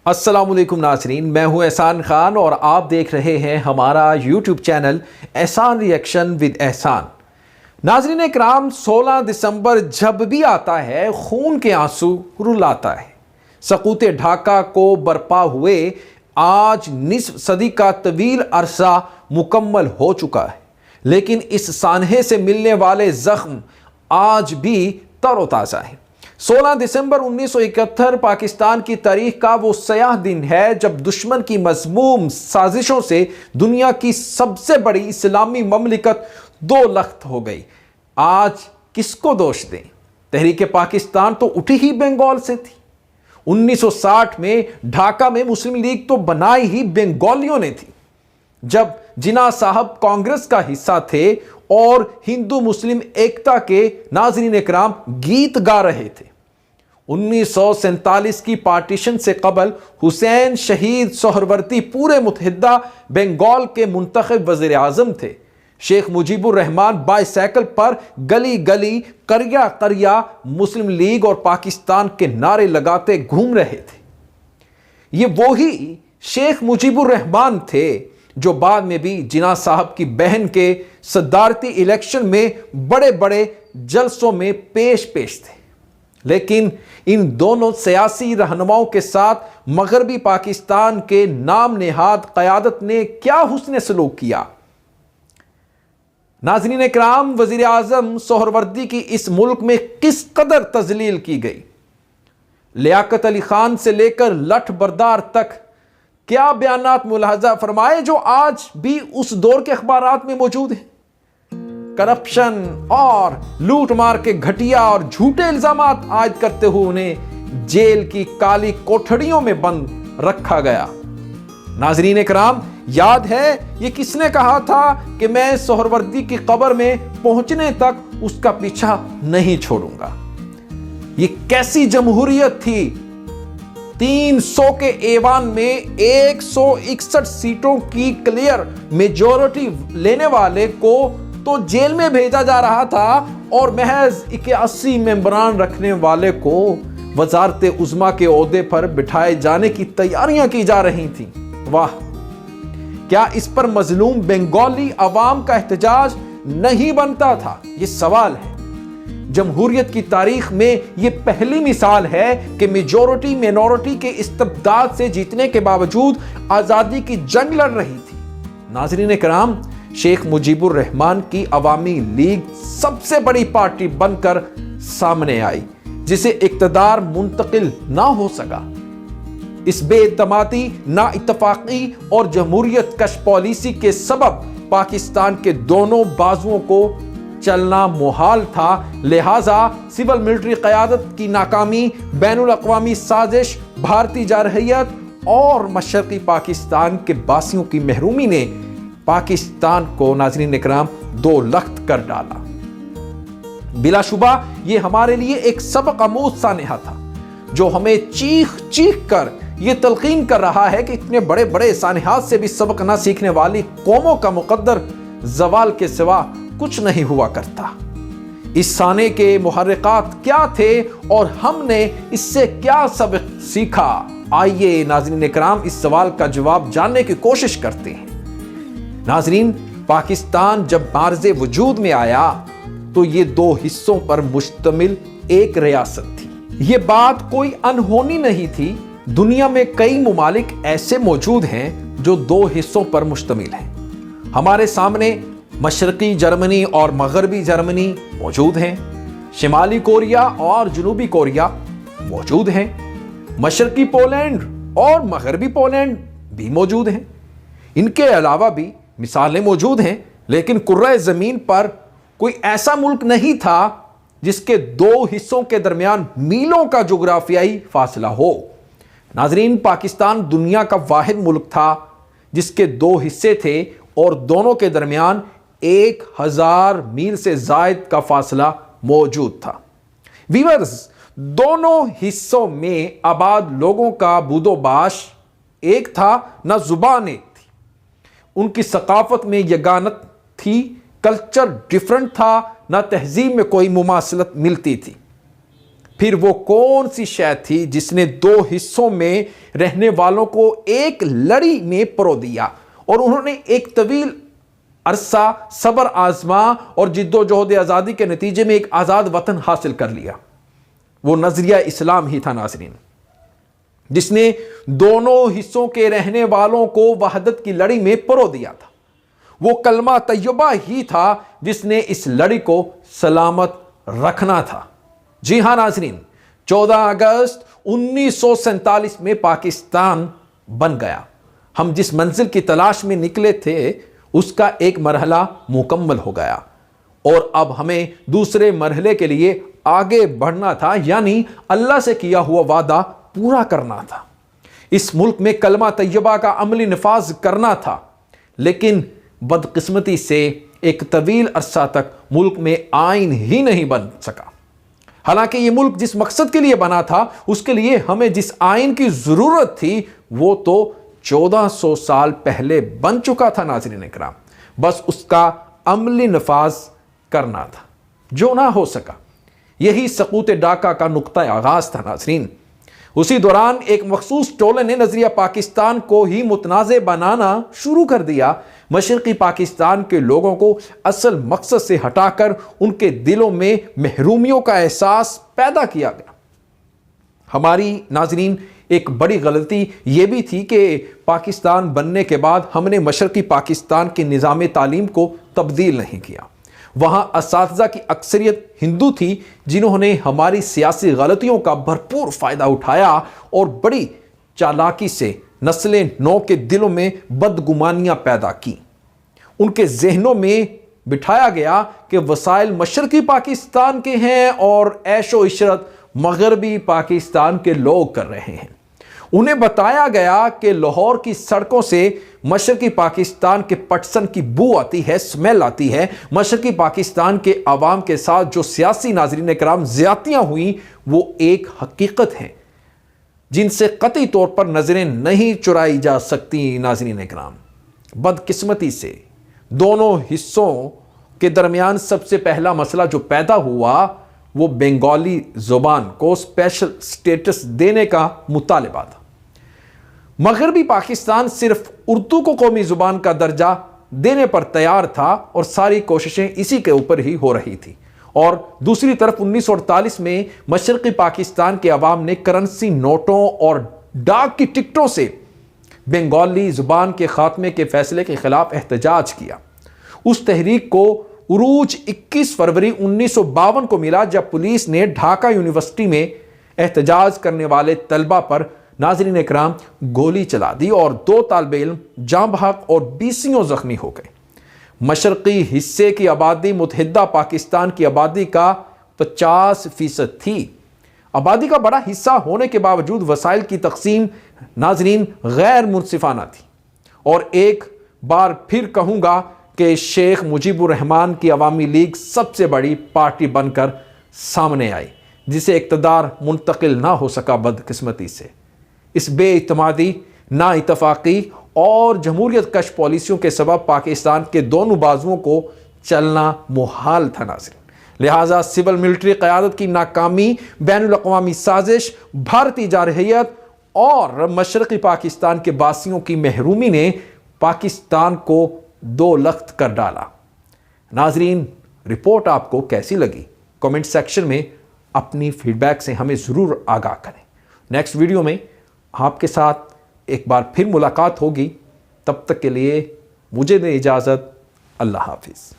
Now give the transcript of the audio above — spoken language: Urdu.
السلام علیکم ناظرین، میں ہوں احسان خان اور آپ دیکھ رہے ہیں ہمارا YouTube channel Ehsan reaction with Ehsan. ناظرین اکرام، 16 دسمبر جب بھی آتا ہے خون کے آنسو رلاتا ہے۔ سقوط ڈھاکہ کو برپا ہوئے آج نصف صدی کا طویل عرصہ مکمل ہو چکا ہے، لیکن اس سانحے سے ملنے والے زخم آج بھی تر و تازہ ہیں۔ 16 دسمبر 1971 پاکستان کی تاریخ کا وہ سیاہ دن ہے جب دشمن کی مذموم سازشوں سے دنیا کی سب سے بڑی اسلامی مملکت دو لخت ہو گئی۔ آج کس کو دوش دیں؟ تحریک پاکستان تو اٹھی ہی بنگال سے تھی۔ 1960 میں ڈھاکہ میں مسلم لیگ تو بنائی ہی بنگالیوں نے تھی، جب جناح صاحب کانگریس کا حصہ تھے اور ہندو مسلم ایکتا کے ناظرین اکرام گیت گا رہے تھے۔ 1947 کی پارٹیشن سے قبل حسین شہید سہروردی پورے متحدہ بنگال کے منتخب وزیر اعظم تھے۔ شیخ مجیب الرحمان بائی سائیکل پر گلی گلی قریہ قریہ مسلم لیگ اور پاکستان کے نعرے لگاتے گھوم رہے تھے۔ یہ وہی شیخ مجیب الرحمان تھے جو بعد میں بھی جناح صاحب کی بہن کے صدارتی الیکشن میں بڑے بڑے جلسوں میں پیش تھے۔ لیکن ان دونوں سیاسی رہنماؤں کے ساتھ مغربی پاکستان کے نام نہاد قیادت نے کیا حسن سلوک کیا؟ ناظرین اکرام، وزیر اعظم سہروردی کی اس ملک میں کس قدر تذلیل کی گئی؟ لیاقت علی خان سے لے کر لٹھ بردار تک کیا بیانات ملاحظہ فرمائے جو آج بھی اس دور کے اخبارات میں موجود ہیں؟ کرپشن اور لوٹ مار کے گھٹیا اور جھوٹے الزامات عائد کرتے ہوئے انہیں جیل کی کالی کوٹھڑیوں میں بند رکھا گیا۔ ناظرین اکرام، یاد ہے یہ کس نے کہا تھا کہ میں سہروردی کی قبر میں پہنچنے تک اس کا پیچھا نہیں چھوڑوں گا؟ یہ کیسی جمہوریت تھی؟ 300 کے ایوان میں 161 سیٹوں کی کلیئر میجورٹی لینے والے کو تو جیل میں بھیجا جا رہا تھا اور محض 81 ممبران رکھنے والے کو وزارت عظمیٰ کے عہدے پر بٹھائے جانے کی تیاریاں کی جا رہی تھیں۔ واہ! کیا اس پر مظلوم بنگالی عوام کا احتجاج نہیں بنتا تھا؟ یہ سوال ہے۔ جمہوریت کی تاریخ میں یہ پہلی مثال ہے کہ میجورٹی مینورٹی کے استبداد سے جیتنے کے باوجود آزادی کی جنگ لڑ رہی تھی۔ ناظرین اکرام، شیخ مجیب الرحمان کی عوامی لیگ سب سے بڑی پارٹی بن کر سامنے آئی، جسے اقتدار منتقل نہ ہو سکا۔ اس بے اعتمادی، نا اتفاقی اور جمہوریت کش پالیسی کے سبب پاکستان کے دونوں بازوؤں کو چلنا محال تھا، لہٰذا سول ملٹری قیادت کی ناکامی، بین الاقوامی سازش، بھارتی جارحیت اور مشرقی پاکستان کے باسیوں کی محرومی نے پاکستان کو ناظرین اکرام دو لخت کر ڈالا۔ بلا شبہ یہ ہمارے لیے ایک سبق آموز سانحہ تھا جو ہمیں چیخ چیخ کر یہ تلقین کر رہا ہے کہ اتنے بڑے بڑے سانحات سے بھی سبق نہ سیکھنے والی قوموں کا مقدر زوال کے سوا کچھ نہیں ہوا کرتا۔ اس سانحے کے محرکات کیا تھے اور ہم نے اس سے کیا سبق سیکھا؟ آئیے ناظرین اکرام اس سوال کا جواب جاننے کی کوشش کرتے ہیں۔ ناظرین، پاکستان جب معرض وجود میں آیا تو یہ دو حصوں پر مشتمل ایک ریاست تھی۔ یہ بات کوئی انہونی نہیں تھی۔ دنیا میں کئی ممالک ایسے موجود ہیں جو دو حصوں پر مشتمل ہیں۔ ہمارے سامنے مشرقی جرمنی اور مغربی جرمنی موجود ہیں، شمالی کوریا اور جنوبی کوریا موجود ہیں، مشرقی پولینڈ اور مغربی پولینڈ بھی موجود ہیں۔ ان کے علاوہ بھی مثالیں موجود ہیں، لیکن کرۂ زمین پر کوئی ایسا ملک نہیں تھا جس کے دو حصوں کے درمیان میلوں کا جغرافیائی فاصلہ ہو۔ ناظرین، پاکستان دنیا کا واحد ملک تھا جس کے دو حصے تھے اور دونوں کے درمیان 1000 میل سے زائد کا فاصلہ موجود تھا۔ ویورز، دونوں حصوں میں آباد لوگوں کا بود و باش ایک تھا، نہ زبان ایک تھی۔ ان کی ثقافت میں یگانت تھی، کلچر ڈیفرنٹ تھا، نہ تہذیب میں کوئی مماثلت ملتی تھی۔ پھر وہ کون سی شے تھی جس نے دو حصوں میں رہنے والوں کو ایک لڑی میں پرو دیا اور انہوں نے ایک طویل عرصہ صبر آزما اور جد و جہد آزادی کے نتیجے میں ایک آزاد وطن حاصل کر لیا؟ وہ نظریہ اسلام ہی تھا ناظرین، جس نے دونوں حصوں کے رہنے والوں کو وحدت کی لڑی میں پرو دیا تھا۔ وہ کلمہ طیبہ ہی تھا جس نے اس لڑی کو سلامت رکھنا تھا۔ جی ہاں ناظرین، 14 اگست 1947 میں پاکستان بن گیا۔ ہم جس منزل کی تلاش میں نکلے تھے اس کا ایک مرحلہ مکمل ہو گیا اور اب ہمیں دوسرے مرحلے کے لیے آگے بڑھنا تھا، یعنی اللہ سے کیا ہوا وعدہ پورا کرنا تھا۔ اس ملک میں کلمہ طیبہ کا عملی نفاذ کرنا تھا، لیکن بدقسمتی سے ایک طویل عرصہ تک ملک میں آئین ہی نہیں بن سکا۔ حالانکہ یہ ملک جس مقصد کے لیے بنا تھا، اس کے لیے ہمیں جس آئین کی ضرورت تھی وہ تو 1400 سال پہلے بن چکا تھا ناظرین اکرام، بس اس کا عملی نفاذ کرنا تھا، جو نہ ہو سکا۔ یہی سقوط ڈھاکہ کا نقطہ آغاز تھا ناظرین۔ اسی دوران ایک مخصوص ٹولے نے نظریہ پاکستان کو ہی متنازع بنانا شروع کر دیا۔ مشرقی پاکستان کے لوگوں کو اصل مقصد سے ہٹا کر ان کے دلوں میں محرومیوں کا احساس پیدا کیا گیا۔ ہماری ناظرین ایک بڑی غلطی یہ بھی تھی کہ پاکستان بننے کے بعد ہم نے مشرقی پاکستان کے نظام تعلیم کو تبدیل نہیں کیا۔ وہاں اساتذہ کی اکثریت ہندو تھی جنہوں نے ہماری سیاسی غلطیوں کا بھرپور فائدہ اٹھایا اور بڑی چالاکی سے نسل نو کے دلوں میں بدگمانیاں پیدا کی۔ ان کے ذہنوں میں بٹھایا گیا کہ وسائل مشرقی پاکستان کے ہیں اور عیش و عشرت مغربی پاکستان کے لوگ کر رہے ہیں۔ انہیں بتایا گیا کہ لاہور کی سڑکوں سے مشرقی پاکستان کے پٹسن کی بو آتی ہے، سمیل آتی ہے۔ مشرقی پاکستان کے عوام کے ساتھ جو سیاسی ناظرین اکرام زیادتیاں ہوئیں وہ ایک حقیقت ہیں جن سے قطعی طور پر نظریں نہیں چرائی جا سکتی ناظرین اکرام۔ بدقسمتی سے دونوں حصوں کے درمیان سب سے پہلا مسئلہ جو پیدا ہوا وہ بنگالی زبان کو اسپیشل سٹیٹس دینے کا مطالبہ تھا۔ مغربی پاکستان صرف اردو کو قومی زبان کا درجہ دینے پر تیار تھا اور ساری کوششیں اسی کے اوپر ہی ہو رہی تھی، اور دوسری طرف 1948 میں مشرقی پاکستان کے عوام نے کرنسی نوٹوں اور ڈاک کی ٹکٹوں سے بنگالی زبان کے خاتمے کے فیصلے کے خلاف احتجاج کیا۔ اس تحریک کو عروج 21 فروری 1952 کو ملا جب پولیس نے ڈھاکہ یونیورسٹی میں احتجاج کرنے والے طلبہ پر ناظرین اکرام گولی چلا دی اور 2 طالب علم جاں بحق اور 20 زخمی ہو گئے۔ مشرقی حصے کی آبادی متحدہ پاکستان کی آبادی کا 50% تھی۔ آبادی کا بڑا حصہ ہونے کے باوجود وسائل کی تقسیم ناظرین غیر منصفانہ تھی، اور ایک بار پھر کہوں گا کہ شیخ مجیب الرحمان کی عوامی لیگ سب سے بڑی پارٹی بن کر سامنے آئی، جسے اقتدار منتقل نہ ہو سکا بدقسمتی سے۔ اس بے اعتمادی، نا اتفاقی اور جمہوریت کش پالیسیوں کے سبب پاکستان کے دونوں بازوؤں کو چلنا محال تھا ناظرین۔ لہٰذا سول ملٹری قیادت کی ناکامی، بین الاقوامی سازش، بھارتی جارحیت اور مشرقی پاکستان کے باسیوں کی محرومی نے پاکستان کو دو لخت کر ڈالا۔ ناظرین، رپورٹ آپ کو کیسی لگی؟ کمنٹ سیکشن میں اپنی فیڈ بیک سے ہمیں ضرور آگاہ کریں۔ نیکسٹ ویڈیو میں آپ کے ساتھ ایک بار پھر ملاقات ہوگی، تب تک کے لیے مجھے دیں اجازت۔ اللہ حافظ۔